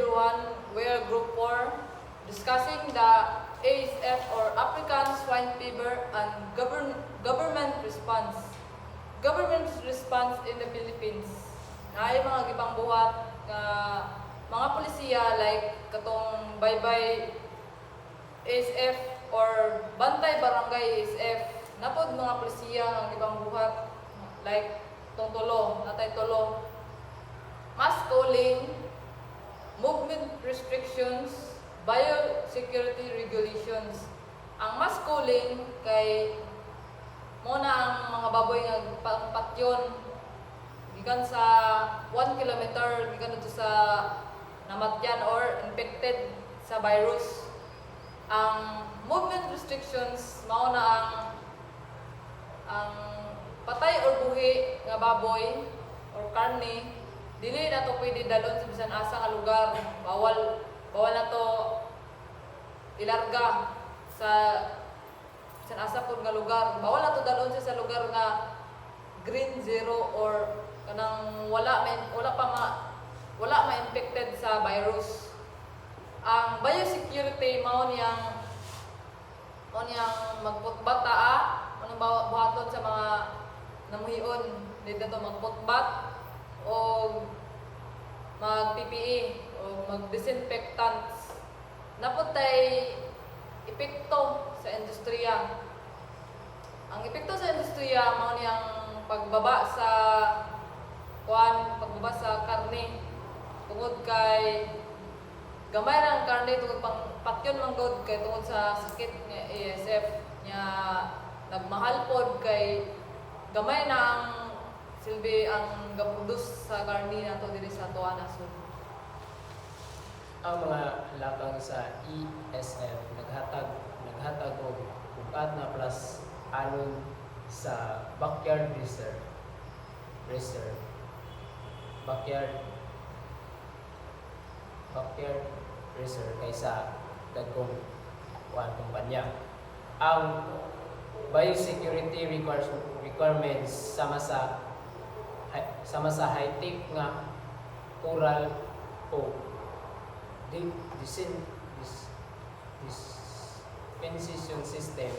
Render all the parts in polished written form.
01, where Group 4 discussing the ASF or African Swine Fever and government response. Government response in the Philippines. Ay mga gibang buhat nga mga polisiya like katong baybay ASF or bantay barangay ASF. Napod mga polisiya ang gibang buhat like tong tulo, natay tulo. Mass calling, movement restrictions, biosecurity regulations. Ang mass calling kay muna ang mga baboy nga patyon gikan sa 1 kilometer gikan dito sa namatyan or infected sa virus. Ang movement restrictions mao na ang patay or buhi nga baboy or karne dili na to pwede dalon sa bisan asa nga lugar. Bawal na to ilarga sa bisan asa pud nga lugar. Bawal na to dalon sa lugar nga green zero or kanang wala ma-infected sa virus. Ang biosecurity mao niyang magputbata anong buhaton sa mga namuhion dito to magputbat o mag-PPE o mag-disinfectants. Naputay epekto sa industriya. Ang epekto sa industriya mao niyang pagbaba sa karne tungod kay gamay ra ang karne tungod pang patyon lang gud kay tungod sa sakit nga ASF nya nagmahal pod kay gamay na ang silbi ang gaproduce sa karne nato diri sa tuwa nasod. Ang mga lakang sa ESF naghatag og ugat na plus anon sa backyard research kaysa dagkong kumpanya. Ang biosecurity requirements sama sa high-tech nga coral o defensition system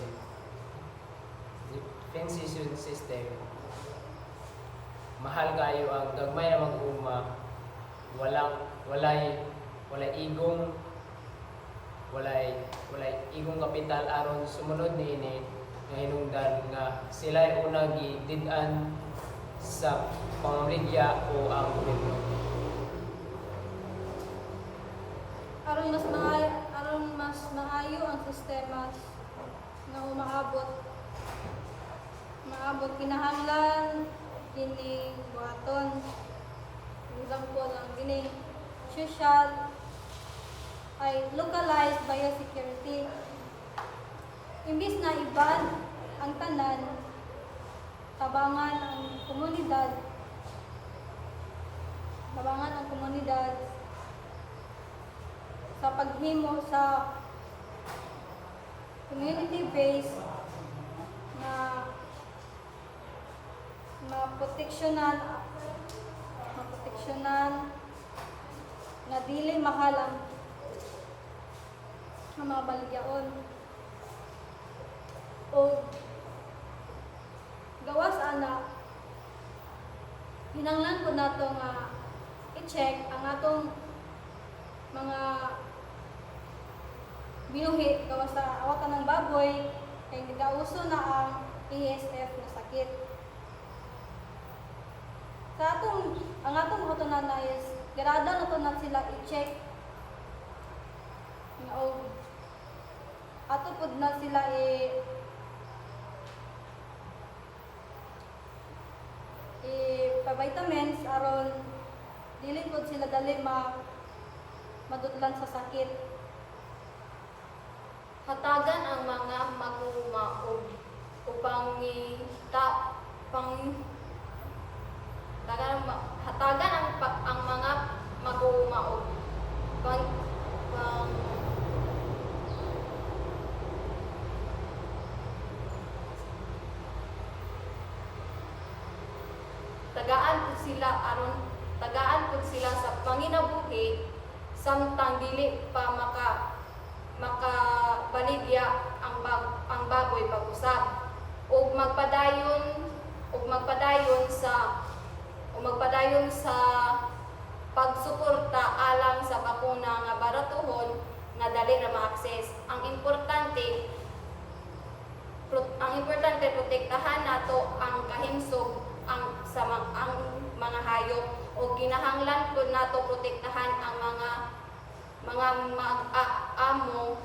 mahal kayo ang gagmay na mag-uma walay igong kapital aron sumunod niini nga hinungdan nga sila una gidid-an sa pamamaligya o ang gobyerno. Aron mas maayo ang sistema nga umaabot kinahanglan kini buhaton example ang kini social ay localized biosecurity. Imbis na iban ang tanan, tabangan ang komunidad sa paghimo sa community based na maproteksyonan na dili mahal ang mga baligyaon o gawas ana hinanglan po nato nga i-check ang atong mga binuhi gawas sa awatan ng baboy kay nagauso na ang ASF na sakit. Ang atong hatunan na is garada na to na sila i-check nga og ato pud na sila pa-vitamins aron dili pud sila dali madudlan sa sakit. Hatagan ang mga mag-uuma upang hatagan ang mga mag-uuma tagaan po sila sa panginabuhi samtang dili pa makabaligya ang baboy pag-usab ug magpadayon sa pagsuporta alang sa bakuna nga baratuhon nga dali ra ma-access. Ang importante protektahan nato ang kahimsog ang mga hayop o kinahanglan pud nato protektahan ang mga mag-aamo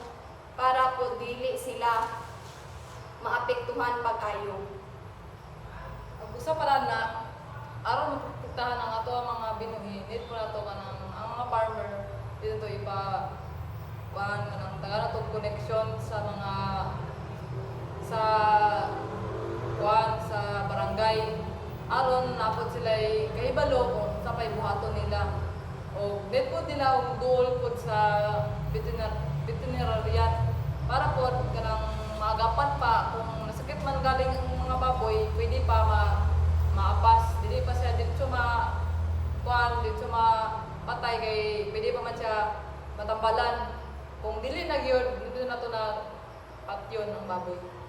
para po dili sila maapektuhan pagkayo. Ang gusto para na aron maprotektahan ang ato ang mga binuhi, need po nato kanang ang mga farmer dito ipa kuan kanang taga nato connection sa mga sa kuan sa barangay aron napod sila kahibalo kung sa pay buhaton nila o need po nila og goal pod sa veterinarian para pod kanang maagapan pa kung nasakit man galing ang mga baboy pwede pa maapas dili pa siya dito dito patay kay pwede pa man siya matambalan kung dili na gyud dito na to na patyon ang baboy.